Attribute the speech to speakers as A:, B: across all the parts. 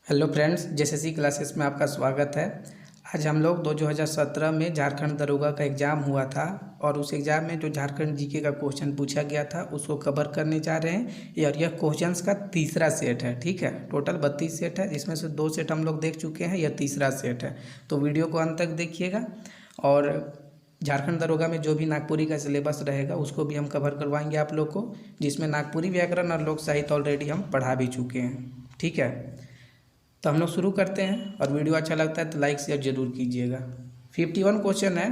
A: Hello friends, JSSC classes में आपका स्वागत है। आज हम लोग 2017 में झारखंड दरोगा का एग्ज़ाम हुआ था और उस एग्ज़ाम में जो झारखंड जीके का क्वेश्चन पूछा गया था उसको कवर करने जा रहे हैं। और यह क्वेश्चंस का तीसरा सेट है। ठीक है, टोटल 32 सेट है, जिसमें से 2 सेट हम लोग देख चुके हैं, यह तीसरा सेट है। तो वीडियो को अंत तक देखिएगा और झारखंड दरोगा में जो भी नागपुरी का सिलेबस रहेगा उसको भी हम कवर करवाएंगे आप लोग को, जिसमें नागपुरी व्याकरण और लोक साहित्य ऑलरेडी हम पढ़ा भी चुके हैं। ठीक है, तो हम लोग शुरू करते हैं और वीडियो अच्छा लगता है तो लाइक शेयर जरूर कीजिएगा। 51 क्वेश्चन है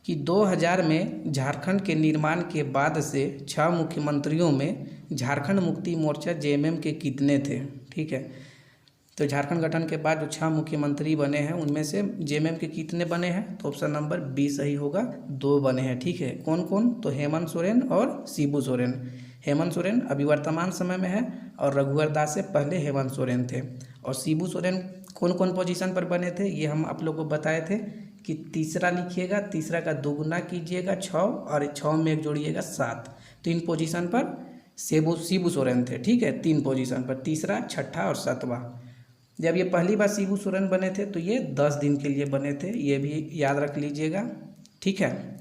A: कि 2000 में झारखंड के निर्माण के बाद से 6 मुख्यमंत्रियों में झारखंड मुक्ति मोर्चा जेएमएम के कितने थे। ठीक है, तो झारखंड गठन के बाद जो 6 मुख्यमंत्री बने हैं उनमें से जेएमएम के कितने बने हैं, तो ऑप्शन नंबर बी सही होगा, 2 बने हैं। ठीक है, कौन कौन, तो हेमंत सोरेन और शिबू सोरेन। हेमंत सोरेन अभी वर्तमान समय में है और रघुवर दास से पहले हेमंत सोरेन थे। और शिबू सोरेन कौन कौन पोजीशन पर बने थे ये हम आप लोग को बताए थे कि तीसरा लिखिएगा, तीसरा का दोगुना कीजिएगा 6 और 6 में एक जोड़िएगा 7। तो इन पोजीशन पर शिबू सोरेन थे। ठीक है, 3 पोजीशन पर, तीसरा, छठा और 7वां। जब ये पहली बार शिबू सोरेन बने थे तो ये 10 दिन के लिए बने थे, ये भी याद रख लीजिएगा। ठीक है,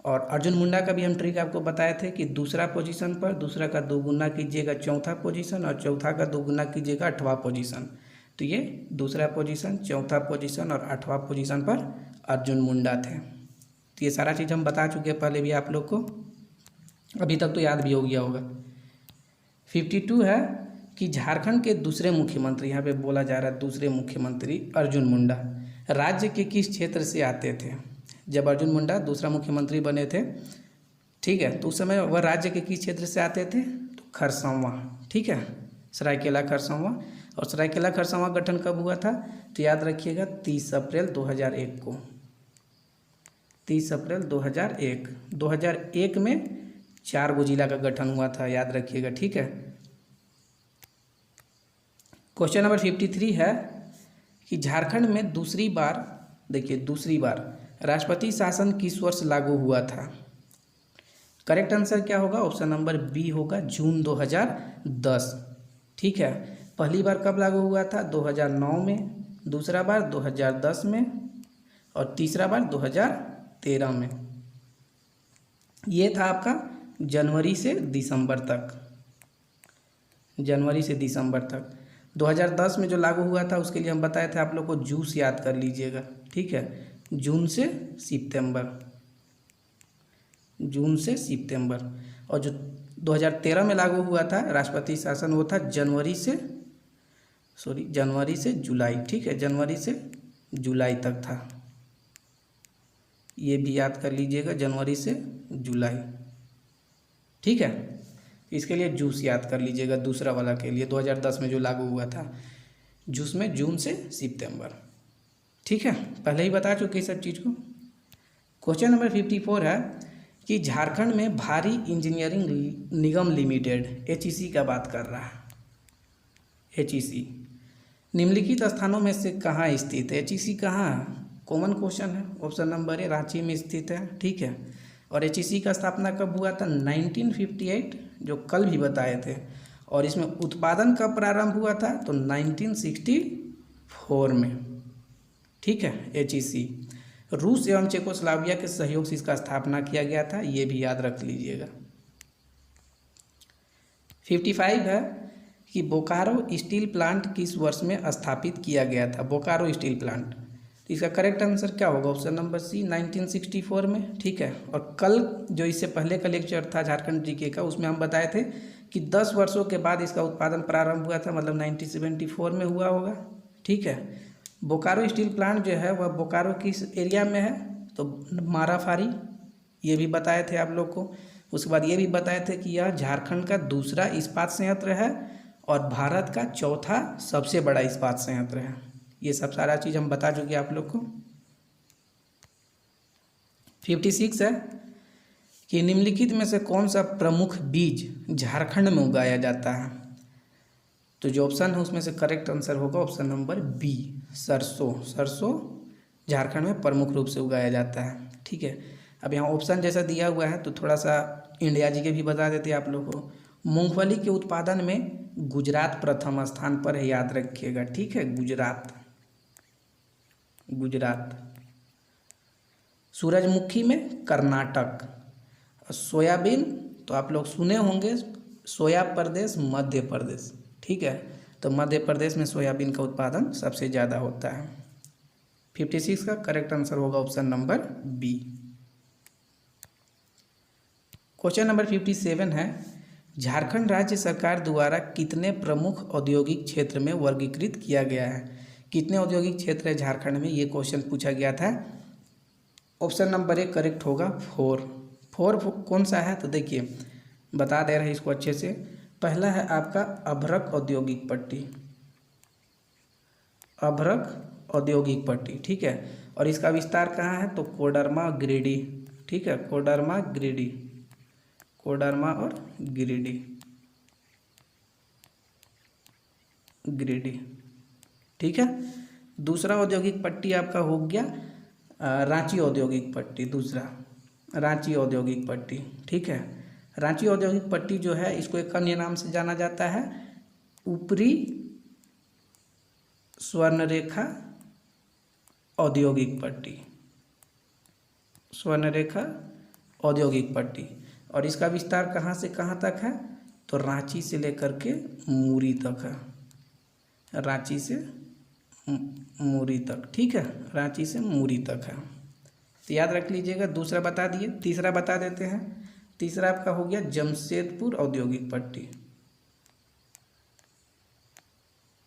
A: और अर्जुन मुंडा का भी हम ट्रिक आपको बताए थे कि दूसरा पोजीशन पर दूसरा का दोगुना कीजिएगा 4था पोजीशन और चौथा का दोगुना कीजिएगा 8वां पोजीशन। तो ये दूसरा पोजीशन, चौथा पोजीशन और 8वां पोजीशन पर अर्जुन मुंडा थे। तो ये सारा चीज़ हम बता चुके हैं पहले भी आप लोग को, अभी तक तो याद भी हो गया होगा। 52 है कि झारखंड के दूसरे मुख्यमंत्री, यहाँ पे बोला जा रहा है दूसरे मुख्यमंत्री अर्जुन मुंडा राज्य के किस क्षेत्र से आते थे। जब अर्जुन मुंडा दूसरा मुख्यमंत्री बने थे, ठीक है, तो उस समय वह राज्य के किस क्षेत्र से आते थे, तो खरसंवा। ठीक है, सरायकेला खरसंवा। और सरायकेला खरसंवा गठन कब हुआ था, तो याद रखिएगा 30 अप्रैल 2001 को। 30 अप्रैल 2001। 2001 में 4 गो जिला का गठन हुआ था, याद रखिएगा। ठीक है, क्वेश्चन नंबर 53 है कि झारखंड में दूसरी बार, देखिए दूसरी बार राष्ट्रपति शासन किस वर्ष लागू हुआ था। करेक्ट आंसर क्या होगा, ऑप्शन नंबर बी होगा, जून 2010। ठीक है, पहली बार कब लागू हुआ था, 2009 में, दूसरा बार 2010 में और तीसरा बार 2013 में। ये था आपका जनवरी से दिसंबर तक, जनवरी से दिसंबर तक। 2010 में जो लागू हुआ था उसके लिए हम बताए थे आप लोग को, जूस याद कर लीजिएगा। ठीक है, जून से सितंबर, जून से सितंबर। और जो 2013 में लागू हुआ था राष्ट्रपति शासन, वो था जनवरी से जुलाई। ठीक है, जनवरी से जुलाई तक था, ये भी याद कर लीजिएगा, जनवरी से जुलाई। ठीक है, इसके लिए जूस याद कर लीजिएगा, दूसरा वाला के लिए 2010 में जो लागू हुआ था, जूस में जून से सितंबर। ठीक है, पहले ही बता चुके सब चीज़ को। क्वेश्चन नंबर 54 है कि झारखंड में भारी इंजीनियरिंग निगम लिमिटेड, HEC का बात कर रहा है। HEC निम्नलिखित स्थानों में से कहाँ स्थित है। HEC कहाँ है, कॉमन क्वेश्चन है। ऑप्शन नंबर ए रांची में स्थित है। ठीक है, और HEC का स्थापना कब हुआ था, 1958, जो कल भी बताए थे। और इसमें उत्पादन कब प्रारंभ हुआ था, तो 1964 में। ठीक है, HEC रूस एवं चेकोस्लोवाकिया के सहयोग से इसका स्थापना किया गया था, ये भी याद रख लीजिएगा। 55 है कि बोकारो स्टील प्लांट किस वर्ष में स्थापित किया गया था। बोकारो स्टील प्लांट, तो इसका करेक्ट आंसर क्या होगा, ऑप्शन नंबर सी, 1964 में। ठीक है, और कल जो इससे पहले का लेक्चर था झारखंड जीके का, उसमें हम बताए थे कि 10 वर्षों के बाद इसका उत्पादन प्रारंभ हुआ था, मतलब 1974 में हुआ होगा। ठीक है, बोकारो स्टील प्लांट जो है वह बोकारो किस एरिया में है, तो माराफारी, ये भी बताए थे आप लोग को। उसके बाद ये भी बताए थे कि यह झारखंड का दूसरा इस्पात संयंत्र है और भारत का चौथा सबसे बड़ा इस्पात संयंत्र है। ये सब सारा चीज़ हम बता चुके आप लोग को। 56 है कि निम्नलिखित में से कौन सा प्रमुख बीज झारखंड में उगाया जाता है। तो जो ऑप्शन है उसमें से करेक्ट आंसर होगा ऑप्शन नंबर बी, सरसों। सरसों झारखंड में प्रमुख रूप से उगाया जाता है। ठीक है, अब यहाँ ऑप्शन जैसा दिया हुआ है तो थोड़ा सा इंडिया जी के भी बता देते हैं आप लोग को। मूंगफली के उत्पादन में गुजरात प्रथम स्थान पर है, याद रखिएगा, ठीक है, गुजरात। सूरजमुखी में कर्नाटक। सोयाबीन तो आप लोग सुने होंगे, सोया प्रदेश मध्य प्रदेश, ठीक है, तो मध्य प्रदेश में सोयाबीन का उत्पादन सबसे ज़्यादा होता है। 56 का करेक्ट आंसर होगा option number B. Question number 57 है, झारखंड राज्य सरकार द्वारा कितने प्रमुख औद्योगिक क्षेत्र में वर्गीकृत किया गया है? कितने औद्योगिक क्षेत्र है झारखंड में, ये क्वेश्चन पूछा गया था। ऑप्शन नंबर ए करेक्ट होगा 4। 4 कौन सा है, तो देखिए बता दे रहे हैं इसको अच्छे से। पहला है आपका अभ्रक औद्योगिक पट्टी, अभ्रक औद्योगिक पट्टी, ठीक है, और इसका विस्तार कहाँ है, तो कोडरमा गिरिडीह, ठीक है, कोडरमा और गिरिडीह, ठीक है। दूसरा औद्योगिक पट्टी आपका हो गया रांची औद्योगिक पट्टी, दूसरा रांची औद्योगिक पट्टी, ठीक है। रांची औद्योगिक पट्टी जो है इसको एक अन्य नाम से जाना जाता है ऊपरी स्वर्णरेखा औद्योगिक पट्टी, स्वर्णरेखा औद्योगिक पट्टी, और इसका विस्तार कहाँ से कहाँ तक है, तो रांची से लेकर के मूरी तक है, रांची से मूरी तक, ठीक है, रांची से मूरी तक है, तो याद रख लीजिएगा। दूसरा बता दिए, तीसरा बता देते हैं। तीसरा आपका हो गया जमशेदपुर औद्योगिक पट्टी,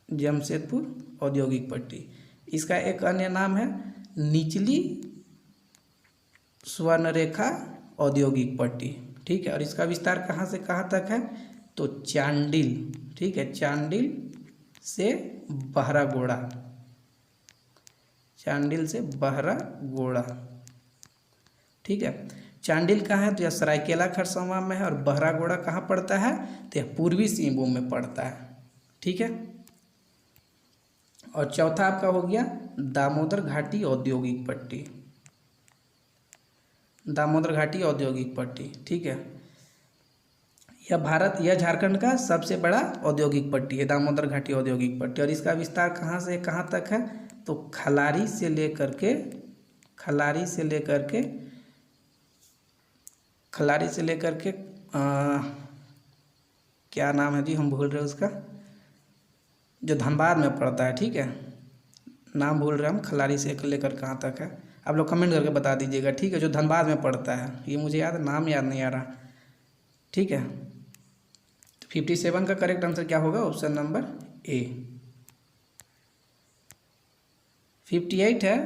A: जमशेदपुर औद्योगिक पट्टी, इसका एक अन्य नाम है निचली स्वर्णरेखा औद्योगिक पट्टी, ठीक है, और इसका विस्तार कहाँ से कहाँ तक है, तो चांडिल, ठीक है, चांडिल से बहरागोड़ा, चांडिल से बहरागोड़ा, ठीक है। चांडिल कहाँ है, तो यह सरायकेला खरसावां में है, और बहरागोड़ा कहाँ पड़ता है, तो यह पूर्वी सिंहभूम में पड़ता है, ठीक है। और चौथा आपका हो गया दामोदर घाटी औद्योगिक पट्टी, दामोदर घाटी औद्योगिक पट्टी, ठीक है, यह झारखंड का सबसे बड़ा औद्योगिक पट्टी है, दामोदर घाटी औद्योगिक पट्टी, और इसका विस्तार कहाँ से कहाँ तक है, तो खलारी से लेकर के क्या नाम है जी, हम भूल रहे हैं उसका, जो धनबाद में पड़ता है, ठीक है, नाम भूल रहे हम, खलारी से लेकर कहाँ तक है, आप लोग कमेंट करके बता दीजिएगा, ठीक है, जो धनबाद में पड़ता है, ये मुझे नाम याद नहीं आ रहा, ठीक है। 57 का करेक्ट आंसर क्या होगा, ऑप्शन नंबर ए। 58 है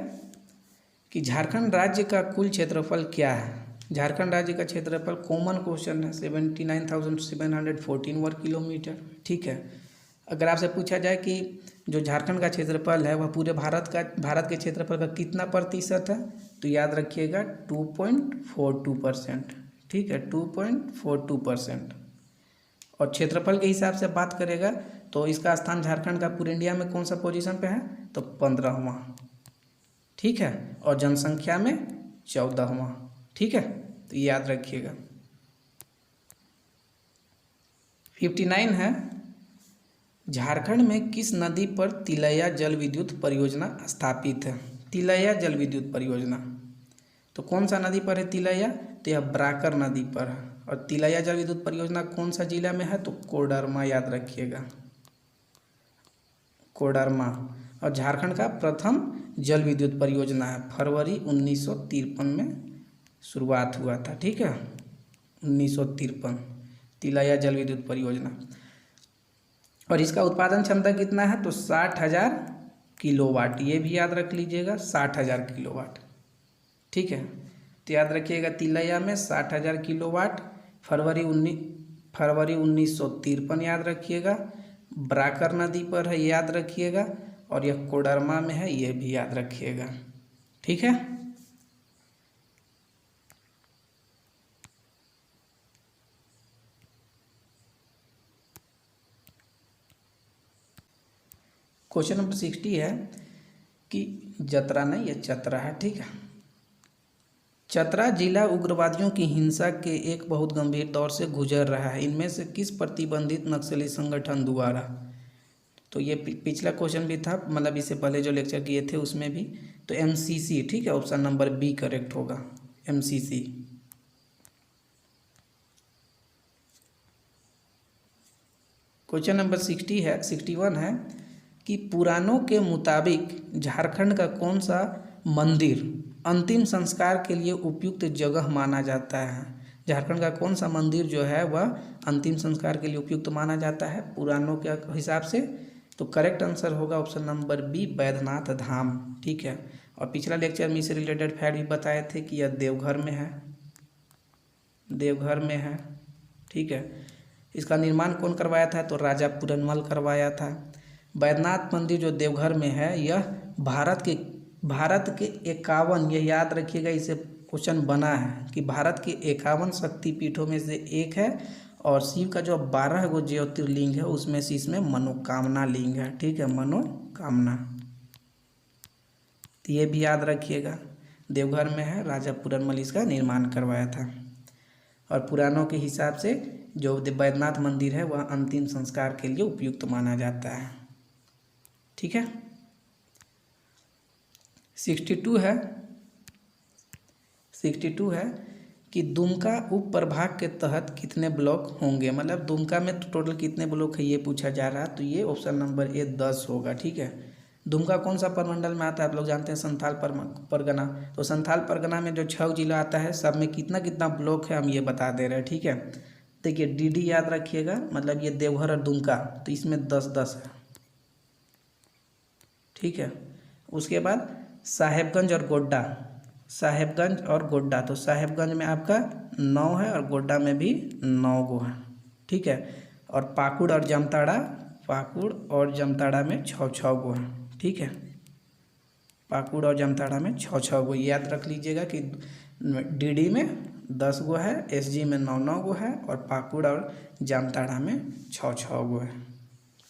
A: कि झारखंड राज्य का कुल क्षेत्रफल क्या है। झारखंड राज्य का क्षेत्रफल कॉमन क्वेश्चन है 79,714 वर्ग किलोमीटर, ठीक है। अगर आपसे पूछा जाए कि जो झारखंड का क्षेत्रफल है वह पूरे भारत के क्षेत्रफल का कितना प्रतिशत है, तो याद रखिएगा 2.42%, ठीक है, 2.42%। और क्षेत्रफल के हिसाब से बात करेगा तो इसका स्थान झारखंड का पूरे इंडिया में कौन सा पोजीशन पे है, तो 15वां, ठीक है, और जनसंख्या में 14वां, ठीक है, तो याद रखिएगा। 59 है झारखंड में किस नदी पर तिलैया जल विद्युत परियोजना स्थापित है। तिलैया जल विद्युत परियोजना, तो कौन सा नदी पर है तिलैया, तो यह ब्राकर नदी पर है, और तिलैया जल विद्युत परियोजना कौन सा जिला में है, तो कोडरमा, याद रखिएगा, कोडरमा, और झारखंड का प्रथम जल विद्युत परियोजना है, फरवरी 1953 में शुरुआत हुआ था, ठीक है, 1953 तिलैया जल विद्युत परियोजना, और इसका उत्पादन क्षमता कितना है, तो 60,000 किलोवाट, ये भी याद रख लीजिएगा, 60,000 किलोवाट, ठीक है, तो याद रखिएगा तिलैया में 60,000 किलोवाट, फरवरी 1953 याद रखिएगा, ब्राकर नदी पर है, याद रखिएगा, और यह कोडरमा में है, ये भी याद रखिएगा, ठीक है। क्वेश्चन नंबर 60 है कि जतरा नहीं, ये चतरा है, ठीक है, चतरा जिला उग्रवादियों की हिंसा के एक बहुत गंभीर दौर से गुजर रहा है। इनमें से किस प्रतिबंधित नक्सली संगठन द्वारा? तो ये पिछला क्वेश्चन भी था, मतलब इससे पहले जो लेक्चर किए थे उसमें भी। तो एमसीसी, ठीक है, ऑप्शन नंबर बी करेक्ट होगा, एमसीसी। क्वेश्चन नंबर 61 है कि पुराणों के मुताबिक झारखंड का कौन सा मंदिर अंतिम संस्कार के लिए उपयुक्त जगह माना जाता है? झारखंड का कौन सा मंदिर जो है वह अंतिम संस्कार के लिए उपयुक्त माना जाता है पुराणों के हिसाब से? तो करेक्ट आंसर होगा option number B, Baidyanath Dham. ठीक है, और पिछला लेक्चर में इससे रिलेटेड फैक्ट भी बताए थे कि यह देवघर में है, देवघर में है। ठीक है, इसका निर्माण कौन करवाया था? तो राजा पुरनमल करवाया था। बैद्यनाथ मंदिर जो देवघर में है यह भारत के 51, यह याद रखिएगा, इसे क्वेश्चन बना है कि भारत के 51 शक्तिपीठों में से एक है, और शिव का जो 12 गो ज्योतिर्लिंग है उसमें से इसमें मनोकामना लिंग है। ठीक है, मनोकामना, तो ये भी याद रखिएगा, देवघर में है, राजा पुरनमल इसका निर्माण करवाया था। और पुराणों के हिसाब से जो बैद्यनाथ मंदिर है वह अंतिम संस्कार के लिए उपयुक्त माना जाता है। ठीक है, 62 है कि दुमका उप प्रभाग के तहत कितने ब्लॉक होंगे? मतलब दुमका में तो टोटल कितने ब्लॉक है ये पूछा जा रहा है, तो ये ऑप्शन नंबर ए 10 होगा। ठीक है, दुमका कौन सा प्रमंडल में आता है? आप लोग जानते हैं संथाल परगना। तो संथाल परगना में जो 6 जिला आता है सब में कितना कितना ब्लॉक है हम ये बता दे रहे हैं। ठीक है, देखिए डीडी याद रखिएगा, मतलब ये देवघर और दुमका, तो इसमें 10-10 है। ठीक है, उसके बाद साहेबगंज और गोड्डा, साहेबगंज और गोड्डा, तो साहेबगंज में आपका 9 है और गोड्डा में भी 9 गो है। ठीक है, और पाकुड़ और जामताड़ा में 6-6 गो है। ठीक है, पाकुड़ और जामताड़ा में 6-6 गो, याद रख लीजिएगा कि डीडी में 10 गो है, एसजी में 9-9 गो है, और पाकुड़ और जामताड़ा में 6-6 गो है।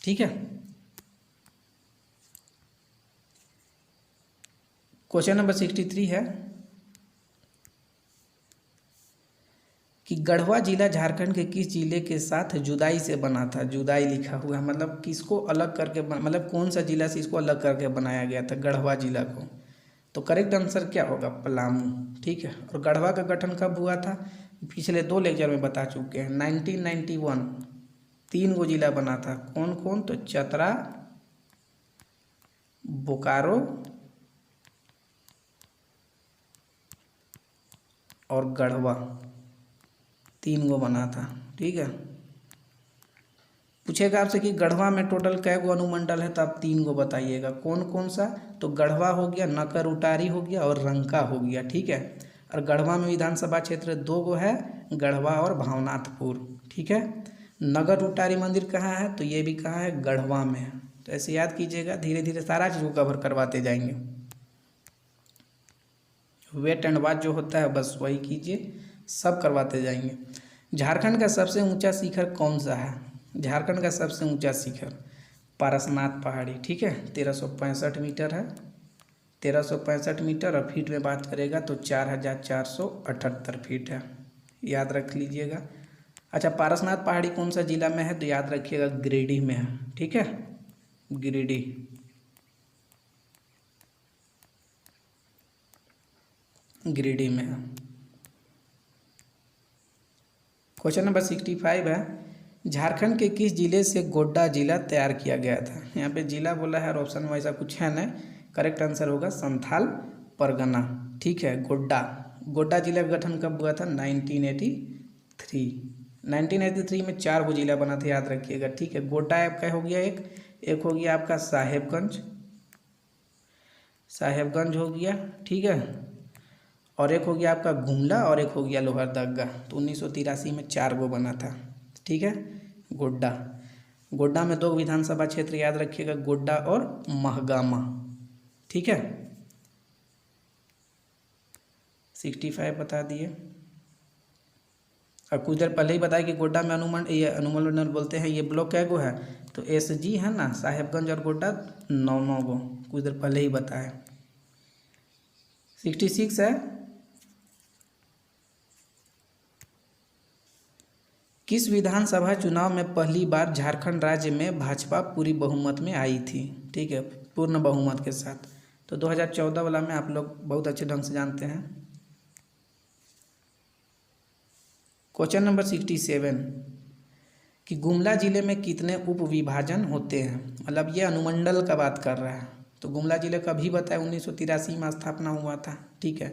A: ठीक है, क्वेश्चन नंबर 63 है कि गढ़वा जिला झारखंड के किस जिले के साथ जुदाई से बना था? जुदाई लिखा हुआ है, मतलब किसको अलग करके मतलब कौन सा जिला से इसको अलग करके बनाया गया था गढ़वा जिला को? तो करेक्ट आंसर क्या होगा? पलामू। ठीक है, और गढ़वा का गठन कब हुआ था? पिछले 2 लेक्चर में बता चुके हैं, 1991। 3 गो जिला बना था, कौन कौन? तो चतरा, बोकारो और गढ़वा, 3 गो बना था। ठीक है, पूछेगा आपसे कि गढ़वा में टोटल कै गो अनुमंडल है, तो आप 3 गो बताइएगा, कौन कौन सा? तो गढ़वा हो गया, नकर उटारी हो गया और रंका हो गया। ठीक है, और गढ़वा में विधानसभा क्षेत्र 2 गो है, गढ़वा और भावनाथपुर। ठीक है, नगर उटारी मंदिर कहाँ है? तो ये भी कहाँ है? गढ़वा में है। तो ऐसे याद कीजिएगा, धीरे धीरे सारा चीज़ को कवर करवाते जाएंगे। वेट एंड वॉच जो होता है बस वही कीजिए, सब करवाते जाएंगे। झारखंड का सबसे ऊंचा शिखर कौन सा है? झारखंड का सबसे ऊंचा शिखर पारसनाथ पहाड़ी। ठीक है, 1365 मीटर है, 1365 मीटर, और फीट में बात करेगा तो 4478 फीट है, याद रख लीजिएगा। अच्छा, पारसनाथ पहाड़ी कौन सा जिला में है? तो याद रखिएगा गिरिडीह में है। ठीक है, गिरिडीह, गिरिडीह में है। क्वेश्चन नंबर 65 है, झारखंड के किस जिले से गोड्डा जिला तैयार किया गया था? यहाँ पे जिला बोला है और ऑप्शन में ऐसा कुछ है नहीं, करेक्ट आंसर होगा संथाल परगना। ठीक है, गोड्डा जिला का गठन कब हुआ था? 1983 में 4 गो जिला बना था, याद रखिएगा। ठीक है, गोड्डा आपका हो गया एक हो गया आपका साहेबगंज हो गया। ठीक है, और एक हो गया आपका गुमला, और एक हो गया लोहरदगा। तो 1983 में 4 गो बना था। ठीक है, गोड्डा में 2 विधानसभा क्षेत्र, याद रखिएगा, गोड्डा और महगामा। ठीक है, 65 बता दिए। और कुछ देर पहले ही बताया कि गोड्डा में अनुमंडल बोलते हैं, ये ब्लॉक कै गो है? तो एसजी है ना, साहेबगंज और गोड्डा 9-9 गो, कुछ देर पहले ही बताया। 66 है किस विधानसभा चुनाव में पहली बार झारखंड राज्य में भाजपा पूरी बहुमत में आई थी? ठीक है, पूर्ण बहुमत के साथ। तो 2014 वाला में आप लोग बहुत अच्छे ढंग से जानते हैं। क्वेश्चन नंबर 67 कि गुमला जिले में कितने उप विभाजन होते हैं? मतलब ये अनुमंडल का बात कर रहा है। तो गुमला जिले का भी बताया 1983 में स्थापना हुआ था। ठीक है,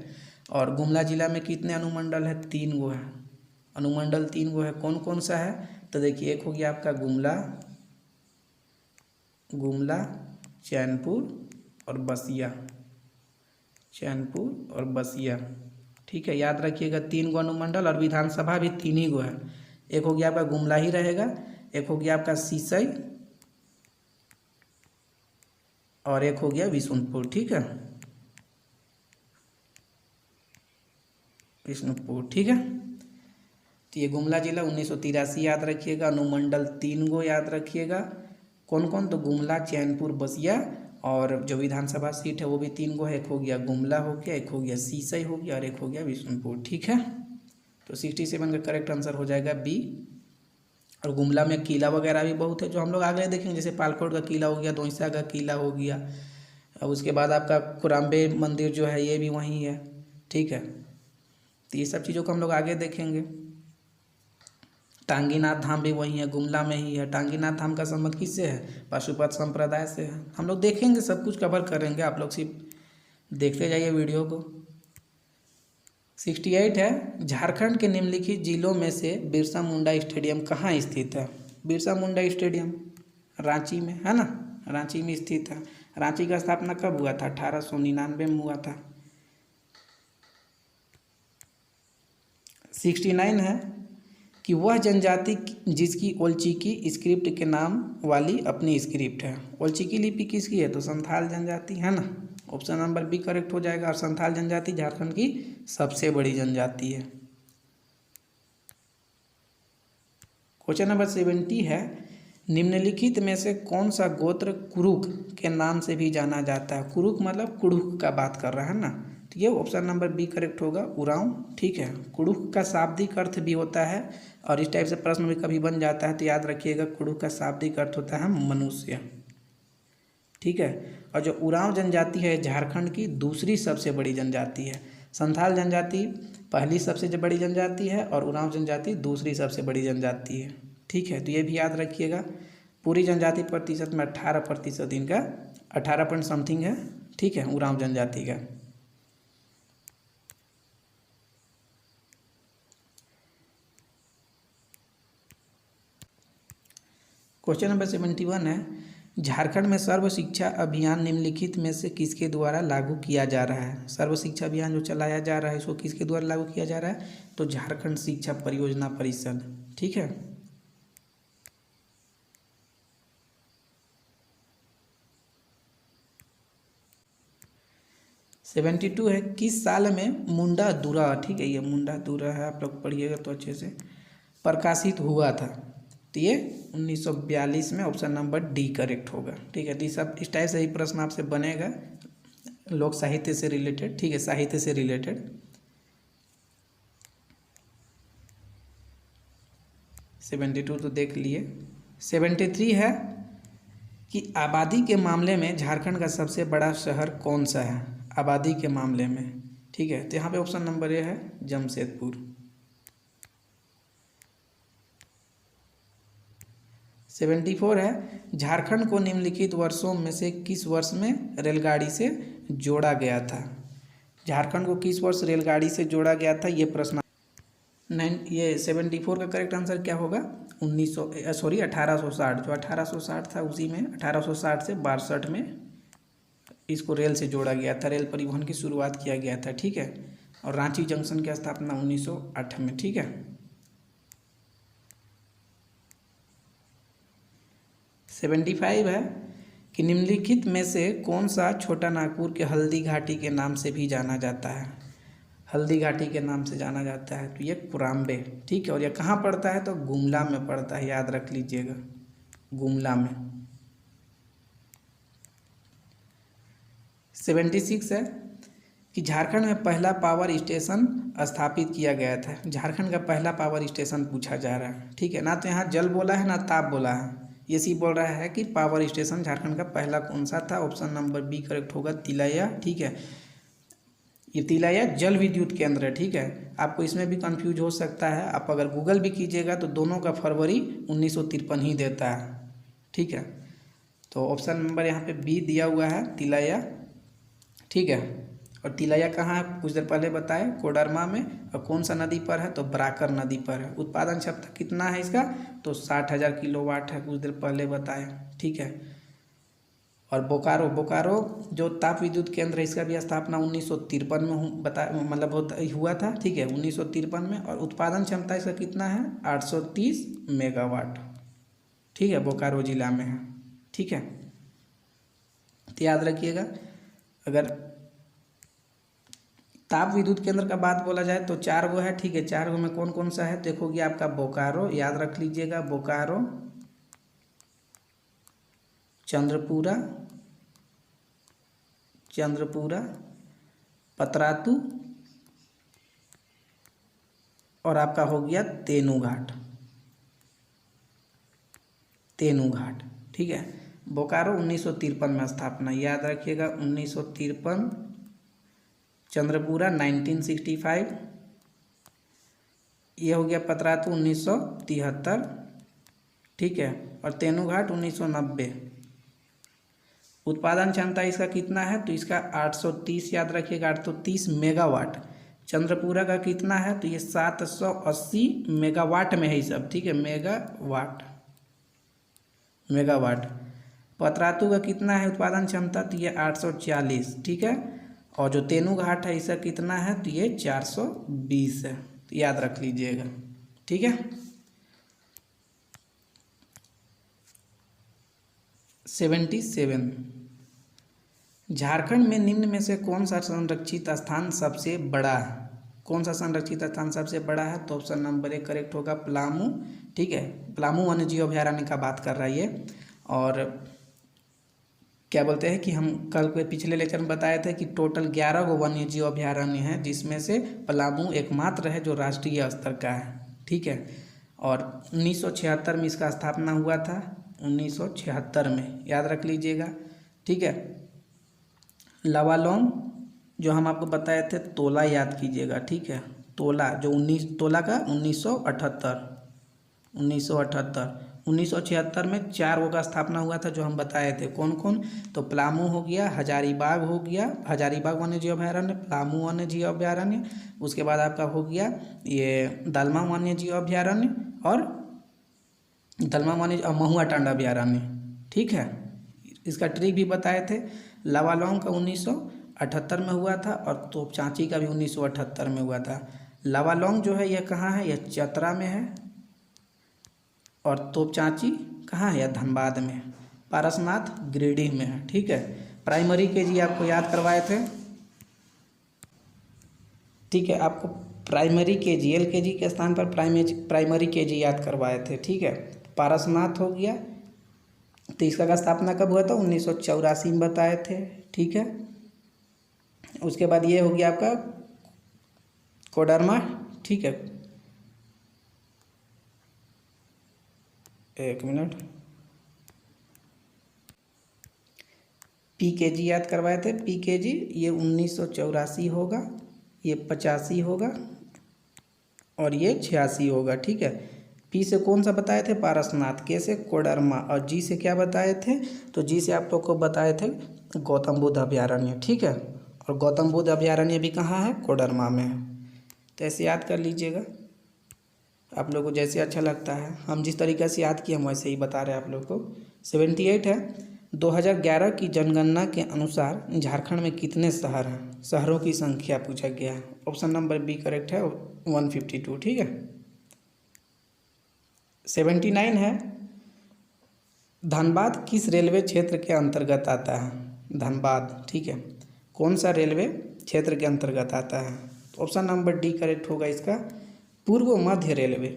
A: और गुमला जिला में कितने अनुमंडल है? 3 गो है। अनुमंडल 3 गो है। कौन कौन सा है? तो देखिए, एक हो गया आपका गुमला, चैनपुर और बसिया। चैनपुर और बसिया। ठीक है, याद रखिएगा 3 गो अनुमंडल और विधानसभा भी 3 ही गो है। एक हो गया आपका गुमला ही रहेगा, एक हो गया आपका सिसई और एक हो गया विशुनपुर। ठीक है, विष्णुपुर। ठीक है, तो ये गुमला जिला 1983 याद रखिएगा। अनुमंडल 3 गो याद रखिएगा। कौन कौन? तो गुमला, चैनपुर, बसिया और जो विधानसभा सीट है वो भी 3 गो है। एक हो गया गुमला हो गया, एक हो गया सिसई हो गया और एक हो गया विष्णुपुर। ठीक है, तो 67 का करेक्ट आंसर हो जाएगा बी। और गुमला में किला वगैरह भी बहुत है जो हम लोग आगे देखेंगे, जैसे पालकोट का किला हो गया, दोईसा का किला हो गया, और उसके बाद आपका कुराम्बे मंदिर जो है ये भी वहीं है। ठीक है, तो ये सब चीज़ों को हम लोग आगे देखेंगे। टांगीनाथ धाम भी वहीं है, गुमला में ही है। टांगीनाथ धाम का संबंध किससे है? पाशुपत संप्रदाय से है। हम लोग देखेंगे, सब कुछ कवर करेंगे, आप लोग सिर्फ देखते जाइए वीडियो को। 68 है, झारखंड के निम्नलिखित जिलों में से बिरसा मुंडा स्टेडियम कहाँ स्थित है? बिरसा मुंडा स्टेडियम रांची में है ना, रांची में स्थित है। रांची का स्थापना कब हुआ था? 1899 में हुआ था। 69 है कि वह जनजाति जिसकी ओलचिकी स्क्रिप्ट के नाम वाली अपनी स्क्रिप्ट है। ओलचिकी लिपि किसकी है? तो संथाल जनजाति है ना। ऑप्शन नंबर बी करेक्ट हो जाएगा। और संथाल जनजाति झारखंड की सबसे बड़ी जनजाति है। क्वेश्चन नंबर 70 है, निम्नलिखित में से कौन सा गोत्र कुरुक के नाम से भी जाना जाता है? कुरुक मतलब कुड़ुक का बात कर रहा है ना, तो ये ऑप्शन नंबर बी करेक्ट होगा, उरांव। ठीक है, कुड़ुक का शाब्दिक अर्थ भी होता है और इस टाइप से प्रश्न भी कभी बन जाता है, तो याद रखिएगा कुड़ुक का शाब्दिक अर्थ होता है मनुष्य। ठीक है, और जो उरांव जनजाति है झारखंड की दूसरी सबसे बड़ी जनजाति है। संथाल जनजाति पहली सबसे बड़ी जनजाति है और उरांव जनजाति दूसरी सबसे बड़ी जनजाति है। ठीक है, तो ये भी याद रखिएगा। पूरी जनजाति प्रतिशत में 18% इनका 18 पॉइंट समथिंग है। ठीक है, उरांव जनजाति का। क्वेश्चन नंबर 71 है, झारखंड में सर्व शिक्षा अभियान निम्नलिखित में से किसके द्वारा लागू किया जा रहा है? सर्व शिक्षा अभियान जो चलाया जा रहा है इसको किसके द्वारा लागू किया जा रहा है? तो झारखंड शिक्षा परियोजना परिषद। ठीक है, सेवेंटी टू है, किस साल में मुंडा दुरा, ठीक है ये मुंडा दुरा है, आप लोग पढ़िएगा तो अच्छे से, प्रकाशित हुआ था? तो ये 1942 में। ऑप्शन नंबर डी करेक्ट होगा। ठीक है, तो सब इस टाइप से ही प्रश्न आपसे बनेगा लोक साहित्य से रिलेटेड। ठीक है, साहित्य से रिलेटेड। 72 तो देख लिए। 73 है कि आबादी के मामले में झारखंड का सबसे बड़ा शहर कौन सा है? आबादी के मामले में। ठीक है, तो यहाँ पे ऑप्शन नंबर ए है जमशेदपुर। 74 है, झारखंड को निम्नलिखित वर्षों में से किस वर्ष में रेलगाड़ी से जोड़ा गया था? झारखंड को किस वर्ष रेलगाड़ी से जोड़ा गया था, ये प्रश्न। ये 74 का करेक्ट आंसर क्या होगा? 1860। जो 1860 था उसी में 1860 से 62 में इसको रेल से जोड़ा गया था। रेल परिवहन की शुरुआत किया गया था। ठीक है, और रांची जंक्शन की स्थापना 1908 में। ठीक है, 75 है कि निम्नलिखित में से कौन सा छोटा नागपुर के हल्दी घाटी के नाम से भी जाना जाता है? हल्दी घाटी के नाम से जाना जाता है, तो ये कुराम्बे। ठीक है, और ये कहाँ पड़ता है? तो गुमला में पड़ता है, याद रख लीजिएगा, गुमला में। 76 है कि झारखंड में पहला पावर स्टेशन स्थापित किया गया था। झारखंड का पहला पावर स्टेशन पूछा जा रहा है, ठीक है। ना तो यहाँ जल बोला है ना ताप बोला है, ये सी बोल रहा है कि पावर स्टेशन झारखंड का पहला कौन सा था। ऑप्शन नंबर बी करेक्ट होगा, तिलैया, ठीक है। ये तिलैया जल विद्युत केंद्र है, ठीक है। आपको इसमें भी कंफ्यूज हो सकता है, आप अगर गूगल भी कीजिएगा तो दोनों का फरवरी 1953 ही देता है, ठीक है। तो ऑप्शन नंबर यहाँ पे बी दिया हुआ है, तिलैया, ठीक है। और तिलैया कहाँ है, कुछ देर पहले बताए, कोडरमा में। और कौन सा नदी पर है, तो बराकर नदी पर है। उत्पादन क्षमता कितना है इसका, तो 60,000 किलोवाट है, कुछ देर पहले बताए, ठीक है। और बोकारो जो ताप विद्युत केंद्र है, इसका भी स्थापना 1953 में हुआ था, ठीक है, 1953 में। और उत्पादन क्षमता इसका कितना है, 830 मेगावाट, ठीक है, बोकारो जिला में है, ठीक है। तो याद रखिएगा, अगर ताप विद्युत केंद्र का बात बोला जाए तो 4 गो है, ठीक है। 4 गो में कौन कौन सा है, देखोगे आपका बोकारो, याद रख लीजिएगा, बोकारो, चंद्रपुरा, पतरातू और आपका हो गया तेनूघाट, ठीक है। बोकारो 1953 में स्थापना, याद रखिएगा, 1953। चंद्रपुरा 1965, ये हो गया पतरातू 1973, ठीक है। और तेनूघाट 1990। उत्पादन क्षमता इसका कितना है, तो इसका 830, याद रखिएगा, 830 मेगावाट। चंद्रपुरा का कितना है, तो ये 780 मेगावाट में है ये सब, ठीक है, मेगावाट। पतरातू का कितना है उत्पादन क्षमता, तो ये 840, ठीक है। और जो तेनूघाट है इसका कितना है, तो ये 420 है, तो याद रख लीजिएगा, ठीक है। 77, झारखंड में निम्न में से कौन सा संरक्षित स्थान सबसे बड़ा है, कौन सा संरक्षित स्थान सबसे बड़ा है, तो ऑप्शन नंबर 1 करेक्ट होगा, पलामू, ठीक है। पलामू वन्यजीव अभयारण्य का बात कर रहा है ये। और क्या बोलते हैं कि हम कल के पिछले लेक्चर में बताए थे कि टोटल 11 गो वन्यजीव अभयारण्य हैं, जिसमें से पलामू एकमात्र है जो राष्ट्रीय स्तर का है, ठीक है। और 1976 में इसका स्थापना हुआ था, 1976 में, याद रख लीजिएगा, ठीक है। लावालौंग जो हम आपको बताए थे, तोला याद कीजिएगा, ठीक है। तोला जो 1978 में 4 गो का स्थापना हुआ था, जो हम बताए थे, कौन कौन, तो पलामू हो गया, हजारीबाग हो गया, हजारीबाग वन्यजीव अभयारण्य, पलामू वन्यजीव अभयारण्य, उसके बाद आपका हो गया ये दलमा वन्यजीव अभयारण्य, और दलमा वन्य महुआ टांडा अभयारण्य, ठीक है। इसका ट्रिक भी बताए थे। लावालौंग का 1978 में हुआ था, और तोपचांची का भी 1978 में हुआ था। लावालौंग जो है यह कहाँ है, यह चतरा में है, और तोपचांची कहाँ है, यह धनबाद में है। पारसनाथ गिरिडीह में है, ठीक है। प्राइमरी केजी आपको याद करवाए थे, ठीक है। आपको प्राइमरी केजी, LKG के स्थान पर प्राइमरी केजी याद करवाए थे, ठीक है। पारसनाथ हो गया, तो इसका स्थापना कब हुआ था, 1984 में बताए थे, ठीक है। उसके बाद ये हो गया आपका कोडरमा, ठीक है। एक मिनट, PKG याद करवाए थे, PKG ये 1984 होगा, ये 85 होगा, और ये 86 होगा, ठीक है। P से कौन सा बताए थे, पारसनाथ, K से कोडरमा, और G से क्या बताए थे, तो G से आप लोग को बताए थे गौतम बुद्ध अभयारण्य, ठीक है। और गौतम बुद्ध अभयारण्य भी कहाँ है, कोडरमा में है। तो ऐसे याद कर लीजिएगा, आप लोग को जैसे अच्छा लगता है, हम जिस तरीके से याद किए हम वैसे ही बता रहे हैं आप लोग को। 78 है, 2011 की जनगणना के अनुसार झारखंड में कितने शहर हैं, शहरों की संख्या पूछा गया है। ऑप्शन नंबर बी करेक्ट है, 152, ठीक है। 79 है, धनबाद किस रेलवे क्षेत्र के अंतर्गत आता है, धनबाद, ठीक है, कौन सा रेलवे क्षेत्र के अंतर्गत आता है, तो ऑप्शन नंबर डी करेक्ट होगा इसका, पूर्व मध्य रेलवे।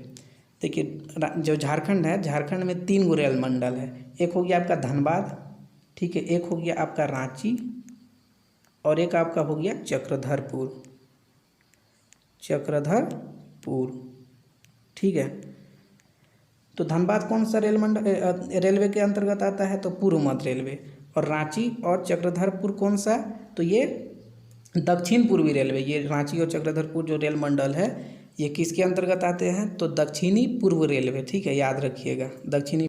A: देखिए जो झारखंड है, झारखंड में 3 गो रेल मंडल है, एक हो गया आपका धनबाद, ठीक है, एक हो गया आपका रांची, और एक आपका हो गया चक्रधरपुर, ठीक है। तो धनबाद कौन सा रेलवे के अंतर्गत आता है, तो पूर्व मध्य रेलवे। और रांची और चक्रधरपुर कौन सा, तो ये दक्षिण पूर्वी रेलवे। ये रांची और चक्रधरपुर जो रेल मंडल है ये किसके अंतर्गत आते हैं, तो दक्षिणी पूर्व रेलवे, ठीक है, याद रखिएगा, दक्षिणी